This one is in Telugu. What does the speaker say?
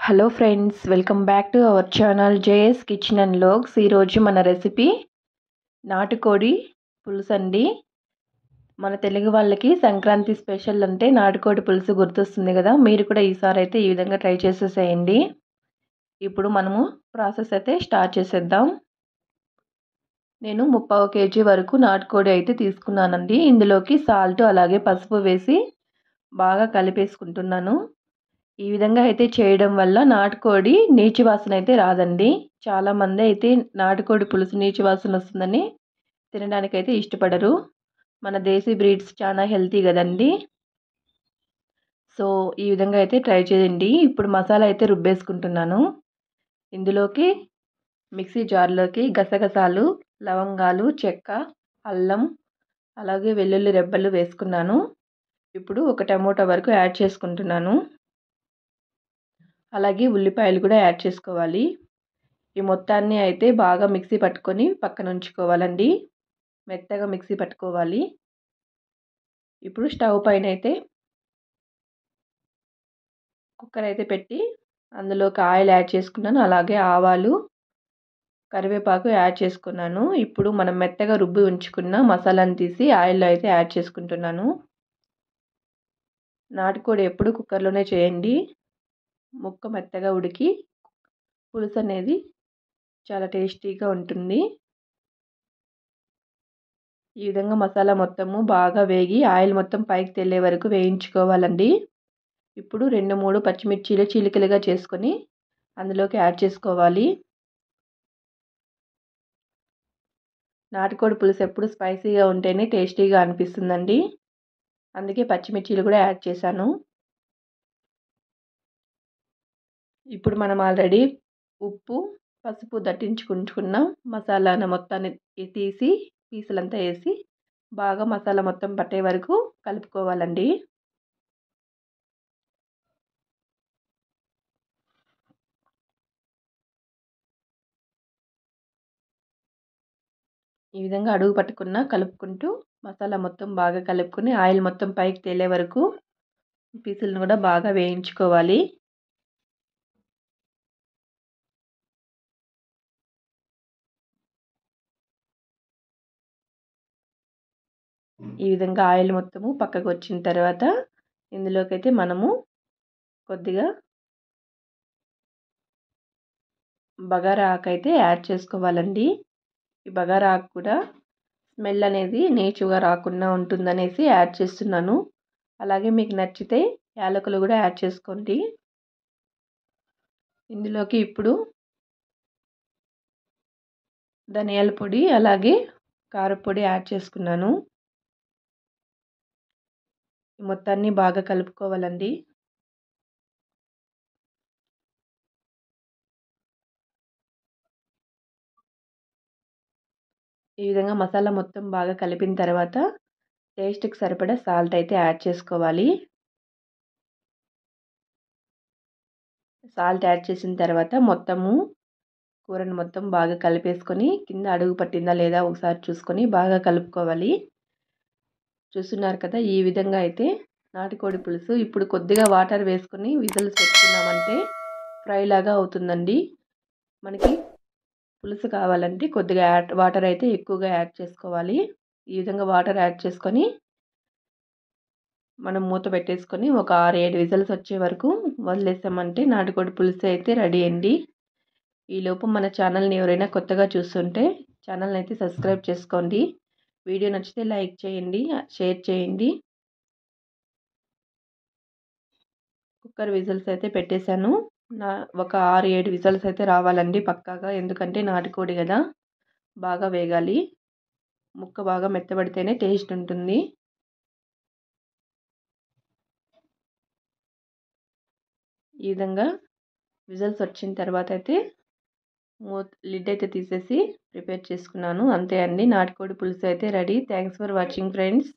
Hello friends, welcome back to our channel JS kitchen and vlogs. ఈరోజు మన రెసిపీ నాటుకోడి పులుసు అండి. మన తెలుగు వాళ్ళకి సంక్రాంతి స్పెషల్ అంటే నాటుకోడి పులుసు గుర్తొస్తుంది కదా. మీరు కూడా ఈసారి అయితే ఈ విధంగా ట్రై చేసేసేయండి. ఇప్పుడు మనము ప్రాసెస్ అయితే స్టార్ట్ చేసేద్దాం. నేను 30 kg వరకు నాటుకోడి అయితే తీసుకున్నానండి. ఇందులోకి సాల్ట్ అలాగే పసుపు వేసి బాగా కలిపేసుకుంటున్నాను. ఈ విధంగా అయితే చేయడం వల్ల నాటుకోడి నీచు వాసన అయితే రాదండి. చాలామంది అయితే నాటుకోడి పులుసు నీచు వాసన వస్తుందని తినడానికైతే ఇష్టపడరు. మన దేశీ బ్రీడ్స్ చాలా హెల్తీ కదండి. సో ఈ విధంగా అయితే ట్రై చేయండి. ఇప్పుడు మసాలా అయితే రుబ్బేసుకుంటున్నాను. ఇందులోకి మిక్సీ జార్లోకి గసగసాలు, లవంగాలు, చెక్క, అల్లం అలాగే వెల్లుల్లి రెబ్బలు వేసుకున్నాను. ఇప్పుడు ఒక టమోటా వరకు యాడ్ చేసుకుంటున్నాను. అలాగే ఉల్లిపాయలు కూడా యాడ్ చేసుకోవాలి. ఈ మొత్తాన్ని అయితే బాగా మిక్సీ పట్టుకొని పక్కన ఉంచుకోవాలండి. మెత్తగా మిక్సీ పట్టుకోవాలి. ఇప్పుడు స్టవ్ పైన అయితే కుక్కర్ అయితే పెట్టి అందులోకి ఆయిల్ యాడ్ చేసుకున్నాను. అలాగే ఆవాలు, కరివేపాకు యాడ్ చేసుకున్నాను. ఇప్పుడు మనం మెత్తగా రుబ్బి ఉంచుకున్న మసాలాను తీసి ఆయిల్లో అయితే యాడ్ చేసుకుంటున్నాను. నాటుకోడి ఎప్పుడు కుక్కర్లోనే చేయండి. ముక్క మెత్తగా ఉడికి పులుసు అనేది చాలా టేస్టీగా ఉంటుంది. ఈ విధంగా మసాలా మొత్తము బాగా వేగి ఆయిల్ మొత్తం పైకి తేలే వరకు వేయించుకోవాలండి. ఇప్పుడు 2-3 పచ్చిమిర్చీలు చీలికలుగా చేసుకొని అందులోకి యాడ్ చేసుకోవాలి. నాటుకోడి పులుసు ఎప్పుడు స్పైసీగా ఉంటేనే టేస్టీగా అనిపిస్తుందండి. అందుకే పచ్చిమిర్చీలు కూడా యాడ్ చేశాను. ఇప్పుడు మనం ఆల్రెడీ ఉప్పు, పసుపు దట్టించుకుంటున్న మసాలాను మొత్తాన్ని తీసి పీసులంతా వేసి బాగా మసాలా మొత్తం పట్టే వరకు కలుపుకోవాలండి. ఈ విధంగా అడుగు పట్టుకున్న కలుపుకుంటూ మసాలా మొత్తం బాగా కలుపుకొని ఆయిల్ మొత్తం పైకి తేలే వరకు పీసులను కూడా బాగా వేయించుకోవాలి. ఈ విధంగా ఆయిల్ మొత్తము పక్కకు వచ్చిన తర్వాత ఇందులోకి అయితే మనము కొద్దిగా బగారా ఆకు అయితే యాడ్ చేసుకోవాలండి. ఈ బగారా ఆకు కూడా స్మెల్ అనేది నేచుగా రాకుండా ఉంటుందనేసి యాడ్ చేస్తున్నాను. అలాగే మీకు నచ్చితే యాలకులు కూడా యాడ్ చేసుకోండి. ఇందులోకి ఇప్పుడు ధనియాల పొడి అలాగే కారపొడి యాడ్ చేసుకున్నాను. మొత్తాన్ని బాగా కలుపుకోవాలండి. ఈ విధంగా మసాలా మొత్తం బాగా కలిపిన తర్వాత టేస్ట్కి సరిపడా సాల్ట్ అయితే యాడ్ చేసుకోవాలి. సాల్ట్ యాడ్ చేసిన తర్వాత మొత్తము కూరను మొత్తం బాగా కలిపేసుకొని కింద అడుగు పట్టిందా లేదా ఒకసారి చూసుకొని బాగా కలుపుకోవాలి. చూస్తున్నారు కదా, ఈ విధంగా అయితే నాటుకోడి పులుసు. ఇప్పుడు కొద్దిగా వాటర్ వేసుకొని విజిల్స్ పెట్టుకున్నామంటే ఫ్రై లాగా అవుతుందండి. మనకి పులుసు కావాలంటే కొద్దిగా వాటర్ అయితే ఎక్కువగా యాడ్ చేసుకోవాలి. ఈ విధంగా వాటర్ యాడ్ చేసుకొని మనం మూత పెట్టేసుకొని ఒక 6-7 విజిల్స్ వచ్చే వరకు వదిలేసామంటే నాటుకోడి పులుసు అయితే రెడీ అండి. ఈలోపు మన ఛానల్ని ఎవరైనా కొత్తగా చూస్తుంటే ఛానల్ని అయితే సబ్స్క్రైబ్ చేసుకోండి. వీడియో నచ్చితే లైక్ చేయండి, షేర్ చేయండి. కుక్కర్ విజిల్స్ అయితే పెట్టేశాను. ఒక 6-7 విజిల్స్ అయితే రావాలండి పక్కాగా. ఎందుకంటే నాటుకోడి కదా, బాగా వేగాలి. ముక్క బాగా మెత్తబడితేనే టేస్ట్ ఉంటుంది. ఈ విధంగా విజిల్స్ వచ్చిన తర్వాత అయితే లిడ్ అయితే తీసేసి ప్రిపేర్ చేసుకున్నాను. అంతే అండి, నాటుకోడి పులుసు అయితే ready. Thanks for watching friends.